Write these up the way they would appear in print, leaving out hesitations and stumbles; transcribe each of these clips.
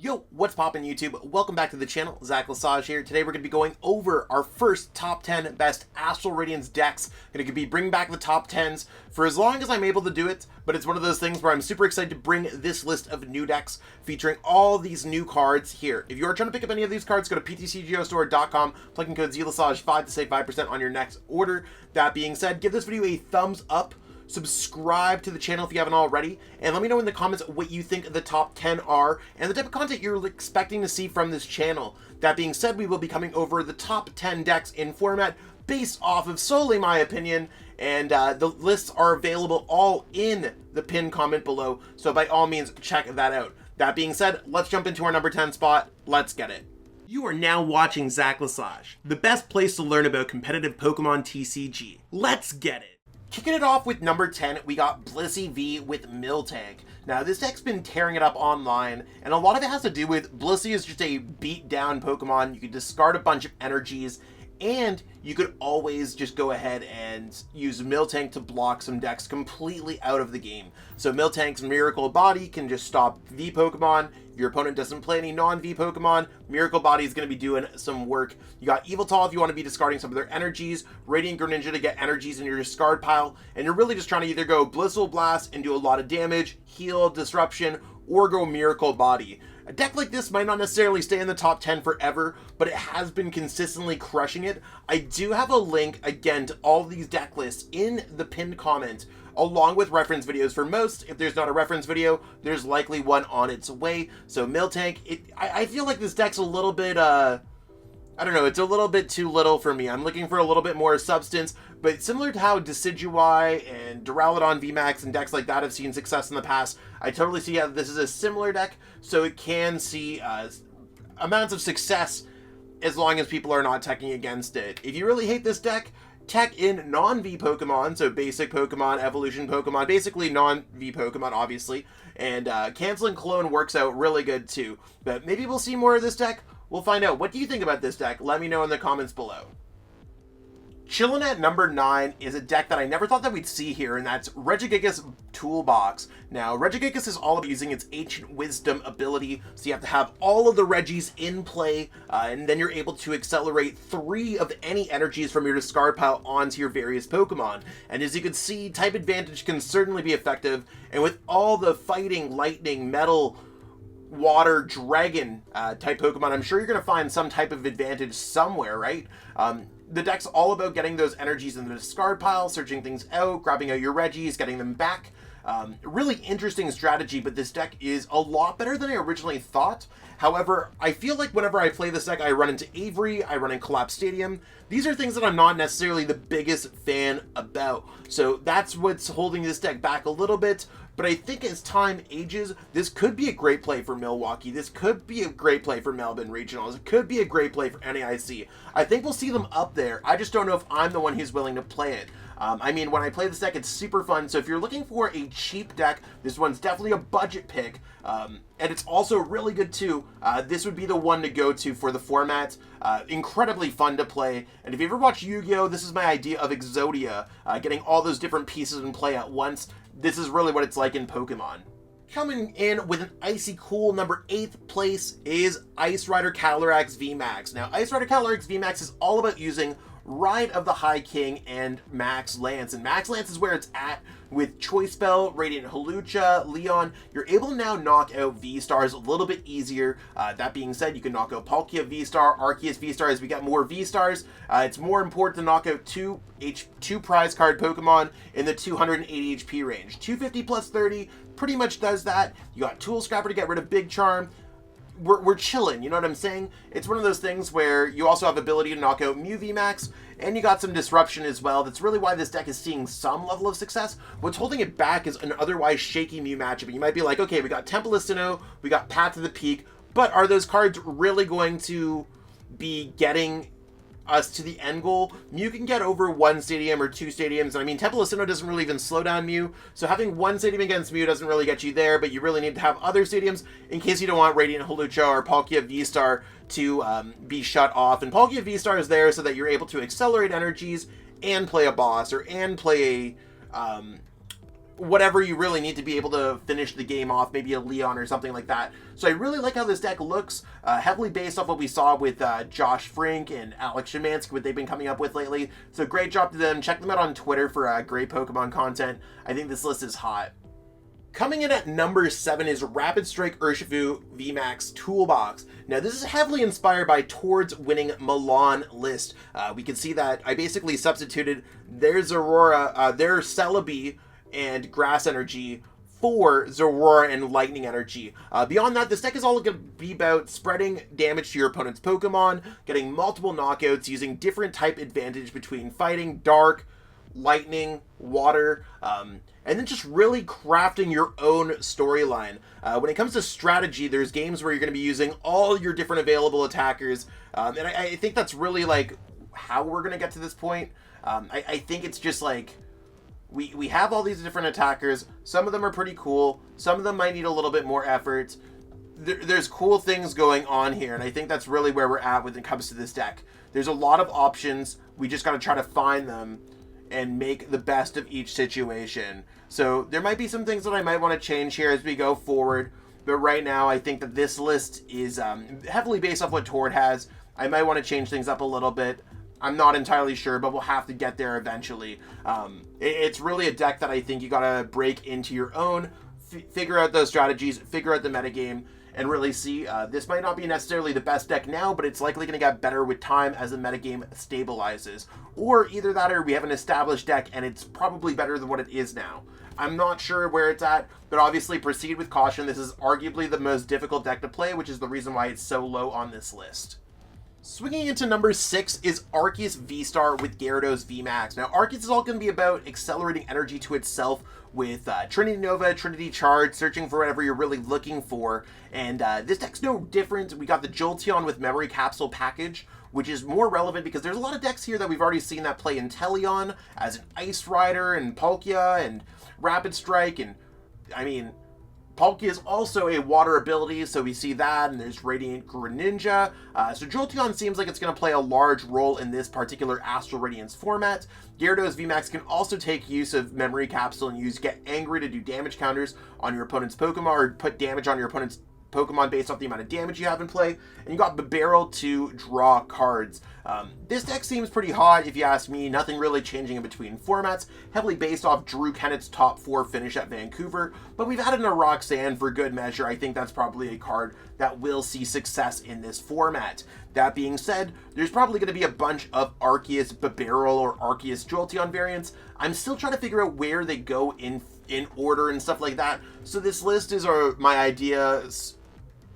Yo, what's poppin' YouTube? Welcome back to the channel. Zach Lesage here. Today we're going to be going over our first top 10 best Astral Radiance decks. Going to be bringing back the top 10s for as long as I'm able to do it, but it's one of those things where I'm super excited to bring this list of new decks featuring all these new cards here. If you are trying to pick up any of these cards, go to PTCGO Store.com, plug in code ZLesage5 to save 5% on your next order. That being said, give this video a thumbs up. Subscribe to the channel if you haven't already, and let me know in the comments what you think the top 10 are and the type of content you're expecting to see from this channel. That being said, we will be coming over the top 10 decks in format based off of solely my opinion, and the lists are available all in the pinned comment below, so by all means check that out. That being said, let's jump into our number 10 spot. Let's get it. You are now watching Zach Lesage, the best place to learn about competitive Pokemon TCG. Let's get it. Kicking it off with number 10, we got Blissey V with Miltank. Now, this deck's been tearing it up online, and a lot of it has to do with Blissey is just a beat-down Pokemon. You can discard a bunch of energies, and you could always just go ahead and use Miltank to block some decks completely out of the game. So Miltank's Miracle Body can just stop V Pokemon. If your opponent doesn't play any non-V Pokemon, Miracle Body is going to be doing some work. You got Yveltal if you want to be discarding some of their energies, Radiant Greninja to get energies in your discard pile, and you're really just trying to either go Blissful Blast and do a lot of damage, heal, disruption, or go Miracle Body. A deck like this might not necessarily stay in the top 10 forever, but it has been consistently crushing it. I do have a link, again, to all these deck lists in the pinned comment, along with reference videos for most. If there's not a reference video, there's likely one on its way. So Miltank, I feel like this deck's a little bit, I don't know, it's a little bit too little for me. I'm looking for a little bit more substance, but similar to how Decidueye and Duraludon VMAX and decks like that have seen success in the past, I totally see how this is a similar deck, so it can see amounts of success as long as people are not teching against it. If you really hate this deck, tech in non-V Pokemon, so basic Pokemon, evolution Pokemon, basically non-V Pokemon, obviously, and Cancel and Clone works out really good too. But maybe we'll see more of this deck. We'll find out. What do you think about this deck? Let me know in the comments below. Chillin' at number 9 is a deck that I never thought that we'd see here, and that's Regigigas Toolbox. Now, Regigigas is all about using its Ancient Wisdom ability, so you have to have all of the Regis in play, and then you're able to accelerate 3 of any energies from your discard pile onto your various Pokemon. And as you can see, type advantage can certainly be effective, and with all the fighting, lightning, metal, water, dragon type Pokemon, I'm sure you're going to find some type of advantage somewhere, right? The deck's all about getting those energies in the discard pile, searching things out, grabbing out your Regis, getting them back. Really interesting strategy, but this deck is a lot better than I originally thought. However, I feel like whenever I play this deck, I run into Avery, I run in Collapse Stadium. These are things that I'm not necessarily the biggest fan about. So that's what's holding this deck back a little bit. But I think as time ages, this could be a great play for Milwaukee. This could be a great play for Melbourne Regionals. It could be a great play for NAIC. I think we'll see them up there. I just don't know if I'm the one who's willing to play it. I mean, when I play this deck, it's super fun. So if you're looking for a cheap deck, this one's definitely a budget pick. And it's also really good too. This would be the one to go to for the format. Incredibly fun to play. And if you ever watch Yu-Gi-Oh!, this is my idea of Exodia. Getting all those different pieces in play at once. This is really what it's like in Pokemon. Coming in with an icy cool number 8th place is Ice Rider Calyrex VMAX. Now, Ice Rider Calyrex VMAX is all about using Ride of the High King and Max Lance. And Max Lance is where it's at with Choice Bell, Radiant Hawlucha, Leon. You're able to now knock out V-Stars a little bit easier. That being said, you can knock out Palkia VSTAR, Arceus VSTAR as we get more V-Stars. It's more important to knock out two prize card Pokemon in the 280 HP range. 250 plus 30 pretty much does that. You got Tool Scrapper to get rid of Big Charm. We're chilling, you know what I'm saying? It's one of those things where you also have ability to knock out Mew VMAX, and you got some disruption as well. That's really why this deck is seeing some level of success. What's holding it back is an otherwise shaky Mew matchup. You might be like, okay, we got Templestino, we got Path to the Peak, but are those cards really going to be getting us to the end goal? Mew can get over 1 stadium or 2 stadiums. I mean, Templestino doesn't really even slow down Mew, so having 1 stadium against Mew doesn't really get you there, but you really need to have other stadiums in case you don't want Radiant Hawlucha or Palkia VSTAR to be shut off. And Palkia VSTAR is there so that you're able to accelerate energies and play a boss, or and play a whatever you really need to be able to finish the game off, maybe a Leon or something like that. So I really like how this deck looks, heavily based off what we saw with Josh Frink and Alex Szymanski, what they've been coming up with lately. So great job to them. Check them out on Twitter for great Pokemon content. I think this list is hot. Coming in at number 7 is Rapid Strike Urshifu VMAX Toolbox. Now this is heavily inspired by Tord's winning Milan list. We can see that I basically substituted their Zorora, their Celebi, and Grass Energy for Zorora and Lightning Energy. Beyond that, this deck is all going to be about spreading damage to your opponent's Pokemon, getting multiple knockouts, using different type advantage between fighting, dark, lightning, water, and then just really crafting your own storyline. When it comes to strategy, there's games where you're going to be using all your different available attackers, and I think that's really like how we're going to get to this point. I think it's just like we have all these different attackers. Some of them are pretty cool. Some of them might need a little bit more effort. There's cool things going on here, and I think that's really where we're at when it comes to this deck. There's a lot of options. We just got to try to find them and make the best of each situation. So there might be some things that I might want to change here as we go forward, but right now I think that this list is heavily based off what Tord has. I might want to change things up a little bit. I'm not entirely sure, but we'll have to get there eventually. It's really a deck that I think you gotta break into your own, figure out those strategies, figure out the metagame, and really see. This might not be necessarily the best deck now, but it's likely going to get better with time as the metagame stabilizes. Or either that or we have an established deck and it's probably better than what it is now. I'm not sure where it's at, but obviously proceed with caution. This is arguably the most difficult deck to play, which is the reason why it's so low on this list. Swinging into number 6 is Arceus VSTAR with Gyarados VMAX. Now, Arceus is all going to be about accelerating energy to itself with Trinity Nova, Trinity Charge, searching for whatever you're really looking for. And this deck's no different. We got the Jolteon with Memory Capsule package, which is more relevant because there's a lot of decks here that we've already seen that play Inteleon as an Ice Rider and Palkia and Rapid Strike. And, I mean, Palkia is also a water ability, so we see that, and there's Radiant Greninja. So Jolteon seems like it's going to play a large role in this particular Astral Radiance format. Gyarados VMAX can also take use of Memory Capsule and use Get Angry to do damage counters on your opponent's Pokemon, or put damage on your opponent's Pokemon based off the amount of damage you have in play. And you got Barrel to draw cards. This deck seems pretty hot if you ask me. Nothing really changing in between formats. Heavily based off Drew Kennett's top 4 finish at Vancouver. But we've added in a Roxanne for good measure. I think that's probably a card that will see success in this format. That being said, there's probably going to be a bunch of Arceus Barrel or Arceus Jolteon variants. I'm still trying to figure out where they go in order and stuff like that. So this list is my ideas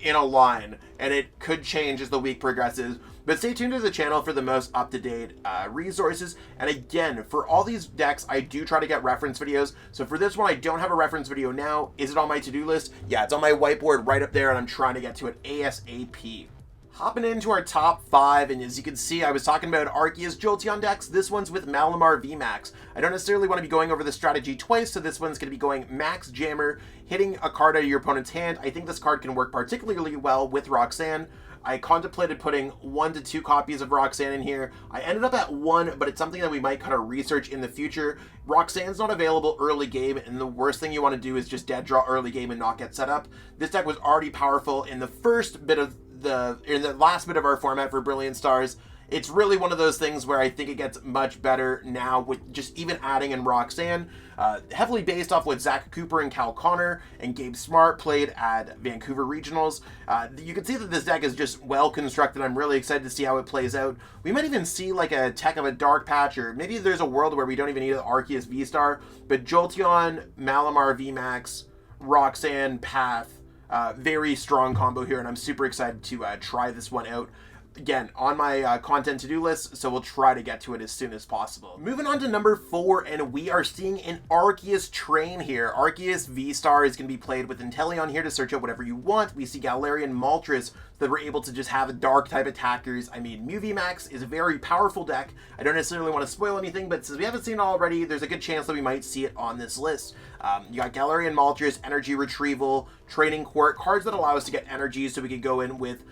in a line, and it could change as the week progresses. But stay tuned to the channel for the most up-to-date resources. And again, for all these decks, I do try to get reference videos. So for this one, I don't have a reference video now. Is it on my to-do list? Yeah, it's on my whiteboard right up there, and I'm trying to get to it ASAP. Hopping into our top 5, and as you can see, I was talking about Arceus Jolteon decks. This one's with Malamar VMAX. I don't necessarily want to be going over the strategy twice, so this one's going to be going Max Jammer, hitting a card out of your opponent's hand. I think this card can work particularly well with Roxanne. I contemplated putting 1 to 2 copies of Roxanne in here. I ended up at 1, but it's something that we might kind of research in the future. Roxanne's not available early game, and the worst thing you want to do is just dead draw early game and not get set up. This deck was already powerful in the first bit of in the last bit of our format for Brilliant Stars. It's really one of those things where I think it gets much better now with just even adding in Roxanne. Heavily based off what Zach Cooper and Cal Connor and Gabe Smart played at Vancouver Regionals. You can see that this deck is just well constructed. I'm really excited to see how it plays out. We might even see like a tech of a Dark Patch, or maybe there's a world where we don't even need an Arceus V-Star, but Jolteon, Malamar VMAX, Roxanne, Path, very strong combo here, and I'm super excited to try this one out. Again, on my content to-do list, so we'll try to get to it as soon as possible. Moving on to number 4, and we are seeing an Arceus train here. Arceus V-Star is going to be played with Inteleon here to search out whatever you want. We see Galarian Moltres, so that we're able to just have dark type attackers. I mean, Mew VMAX is a very powerful deck. I don't necessarily want to spoil anything, but since we haven't seen it already, there's a good chance that we might see it on this list. You got Galarian Moltres, Energy Retrieval, Training Court, cards that allow us to get energy, so we could go in with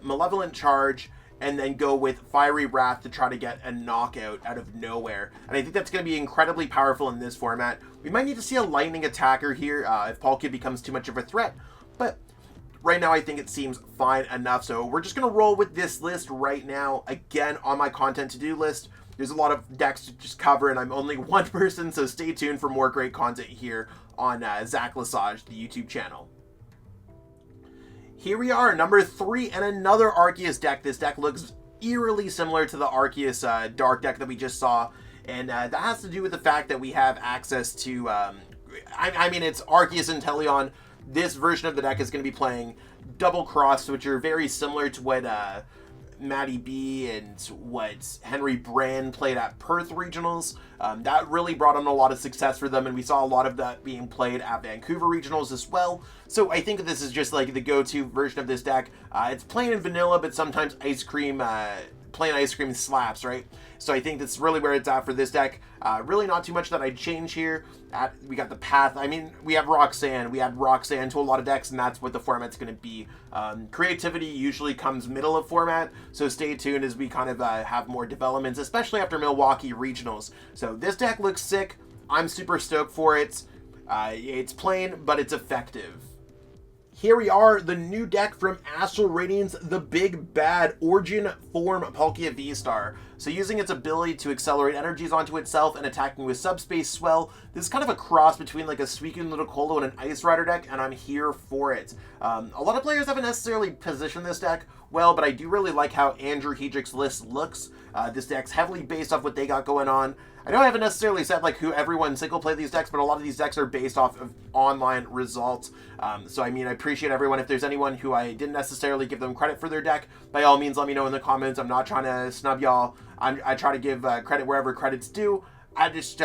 Malevolent Charge and then go with Fiery Wrath to try to get a knockout out of nowhere. And I think that's going to be incredibly powerful in this format. We might need to see a lightning attacker here if Palkia becomes too much of a threat, but right now I think it seems fine enough. So we're just going to roll with this list right now. Again, on my content to-do list, there's a lot of decks to just cover, and I'm only one person, so stay tuned for more great content here on Zach Lesage, the YouTube channel. Here we are, number 3, and another Arceus deck. This deck looks eerily similar to the Arceus Dark deck that we just saw, and that has to do with the fact that we have access to, I mean, it's Arceus Inteleon. This version of the deck is going to be playing Double Cross, which are very similar to what Matty B and what Henry Brand played at Perth Regionals. That really brought on a lot of success for them, and we saw a lot of that being played at Vancouver Regionals as well. So I think this is just like the go-to version of this deck. It's plain and vanilla, but sometimes plain ice cream slaps, right? So I think that's really where it's at for this deck. Really not too much that I'd change here. We got the path. I mean, we have Roxanne. We add Roxanne to a lot of decks, and that's what the format's going to be. Creativity usually comes middle of format, so stay tuned as we kind of have more developments, especially after Milwaukee Regionals. So this deck looks sick. I'm super stoked for it. It's plain, but it's effective. Here we are, the new deck from Astral Radiance, the big bad Origin Form Palkia VSTAR. So using its ability to accelerate energies onto itself and attacking with Subspace Swell, this is kind of a cross between like a Suicune Ludicolo and an Ice Rider deck, and I'm here for it. A lot of players haven't necessarily positioned this deck well, but I do really like how Andrew Hedrick's list looks. This deck's heavily based off what they got going on. I know I haven't necessarily said like who everyone single play these decks, but a lot of these decks are based off of online results. So I mean, I appreciate everyone. If there's anyone who I didn't necessarily give them credit for their deck, by all means, let me know in the comments. I'm not trying to snub y'all. I try to give credit wherever credit's due. I just,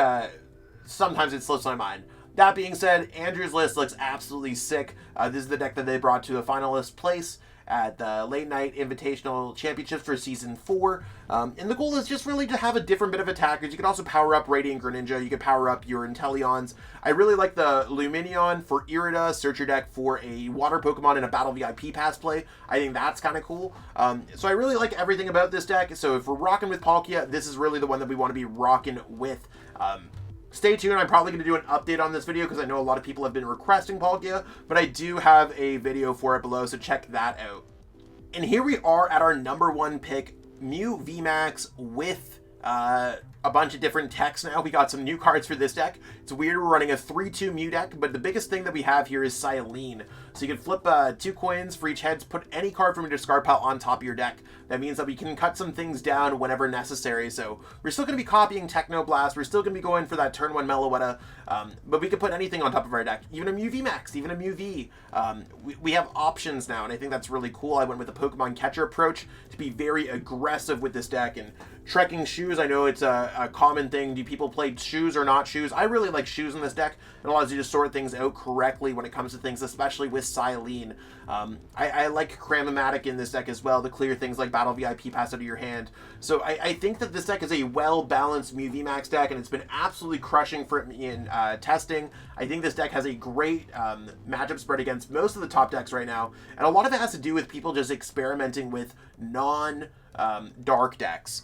sometimes it slips my mind. That being said, Andrew's list looks absolutely sick. This is the deck that they brought to a finalist place at the Late Night Invitational Championships for Season 4. And the goal is just really to have a different bit of attackers. You can also power up Radiant Greninja. You can power up your Inteleons. I really like the Lumineon for Irida. Search your deck for a Water Pokemon in a Battle VIP Pass play. I think that's kind of cool. So I really like everything about this deck. So if we're rocking with Palkia, this is really the one that we want to be rocking with. Stay tuned. I'm probably going to do an update on this video because I know a lot of people have been requesting Palkia, but I do have a video for it below, so check that out. And here we are at our number 1 pick, Mew VMAX with a bunch of different techs now. We got some new cards for this deck. It's weird we're running a 3-2 Mew deck, but the biggest thing that we have here is Silene. So you can flip 2 coins for each head to put any card from your discard pile on top of your deck. That means that we can cut some things down whenever necessary. So we're still going to be copying Technoblast. We're still going to be going for that turn 1 Meloetta, but we can put anything on top of our deck. Even a Mew VMAX, even a Mew V. We have options now, and I think that's really cool. I went with the Pokemon Catcher approach to be very aggressive with this deck. And trekking shoes, I know it's a common thing. Do people play shoes or not shoes? I really like shoes in this deck. It allows you to sort things out correctly when it comes to things, especially with Silene. I like Cramomatic in this deck as well to clear things like Battle VIP Pass out of your hand. So I think that this deck is a well-balanced Mew VMAX deck, and it's been absolutely crushing for me in testing. I think this deck has a great matchup spread against most of the top decks right now, and a lot of it has to do with people just experimenting with non-dark decks.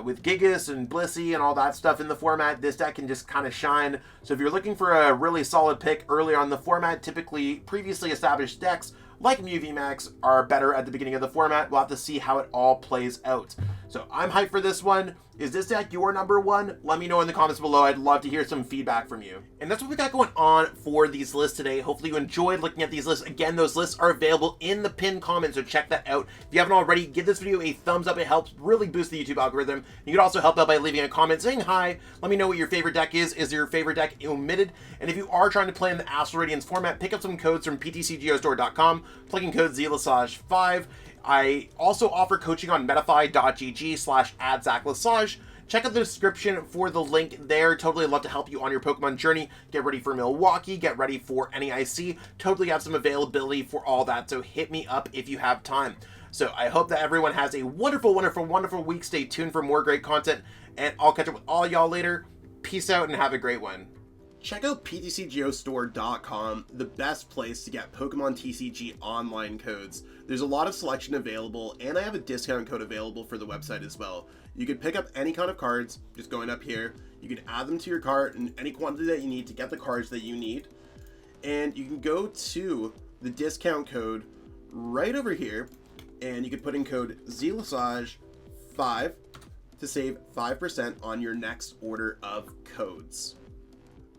With Gigas and Blissey and all that stuff in the format, this deck can just kind of shine. So if you're looking for a really solid pick early on in the format, typically previously established decks like Mew VMAX are better at the beginning of the format. We'll have to see how it all plays out. So I'm hyped for this one. Is this deck your number 1? Let me know in the comments below. I'd love to hear some feedback from you. And that's what we got going on for these lists today. Hopefully you enjoyed looking at these lists. Again, those lists are available in the pinned comment, so check that out. If you haven't already, give this video a thumbs up. It helps really boost the YouTube algorithm. You can also help out by leaving a comment saying hi. Let me know what your favorite deck is. Is your favorite deck omitted? And if you are trying to play in the Astral Radiance format, pick up some codes from PTCGO Store.com. Plug in code ZLesage5. I also offer coaching on metafy.gg/@ZachLesage. Check out the description for the link there. Totally love to help you on your Pokemon journey. Get ready for Milwaukee. Get ready for NEIC. Totally have some availability for all that, so hit me up if you have time. So I hope that everyone has a wonderful, wonderful, wonderful week. Stay tuned for more great content, and I'll catch up with all y'all later. Peace out and have a great one. Check out PTCGO the best place to get Pokemon TCG online codes. There's a lot of selection available, and I have a discount code available for the website as well. You can pick up any kind of cards, just going up here. You can add them to your cart in any quantity that you need to get the cards that you need. And you can go to the discount code right over here, and you can put in code ZLassage5 to save 5% on your next order of codes.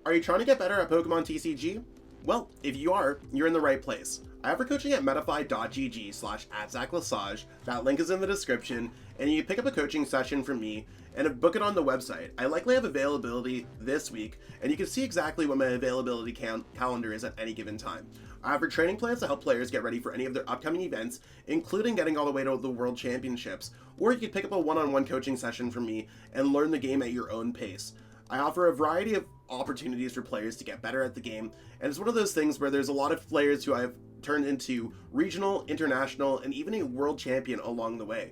Are you trying to get better at Pokemon TCG? Well, if you are, you're in the right place. I offer coaching at metafy.gg/@ZachLassage. That link is in the description, and you can pick up a coaching session from me and book it on the website. I likely have availability this week, and you can see exactly what my availability calendar is at any given time. I offer training plans to help players get ready for any of their upcoming events, including getting all the way to the World Championships, or you can pick up a one-on-one coaching session from me and learn the game at your own pace. I offer a variety of opportunities for players to get better at the game, and it's one of those things where there's a lot of players who I've turned into regional, international, and even a world champion along the way.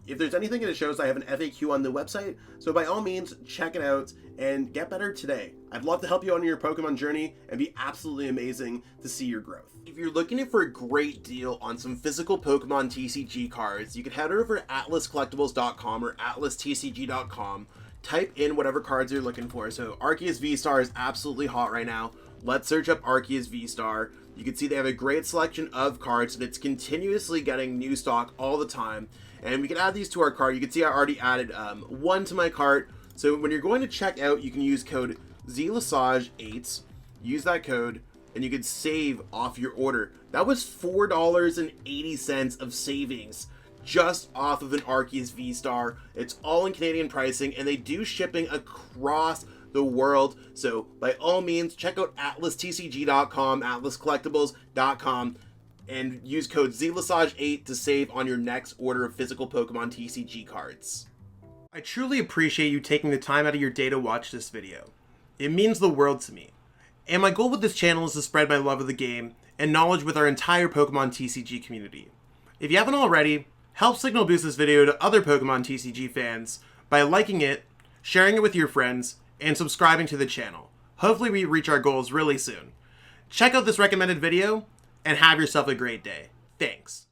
If there's anything that shows, I have an FAQ on the website, so by all means, check it out and get better today. I'd love to help you on your Pokemon journey and be absolutely amazing to see your growth. If you're looking for a great deal on some physical Pokemon TCG cards, you can head over to atlascollectibles.com or atlastcg.com. Type in whatever cards you're looking for. So Arceus VSTAR is absolutely hot right now. Let's search up Arceus VSTAR. You can see they have a great selection of cards, and it's continuously getting new stock all the time. And we can add these to our cart. You can see I already added one to my cart. So when you're going to check out, you can use code ZLassage8. Use that code, and you can save off your order. That was $4.80 of savings just off of an Arceus V-Star. It's all in Canadian pricing, and they do shipping across the world. So by all means, check out atlastcg.com, atlascollectibles.com, and use code ZLassage8 to save on your next order of physical Pokemon TCG cards. I truly appreciate you taking the time out of your day to watch this video. It means the world to me. And my goal with this channel is to spread my love of the game and knowledge with our entire Pokemon TCG community. If you haven't already, help signal boost this video to other Pokemon TCG fans by liking it, sharing it with your friends, and subscribing to the channel. Hopefully we reach our goals really soon. Check out this recommended video, and have yourself a great day. Thanks.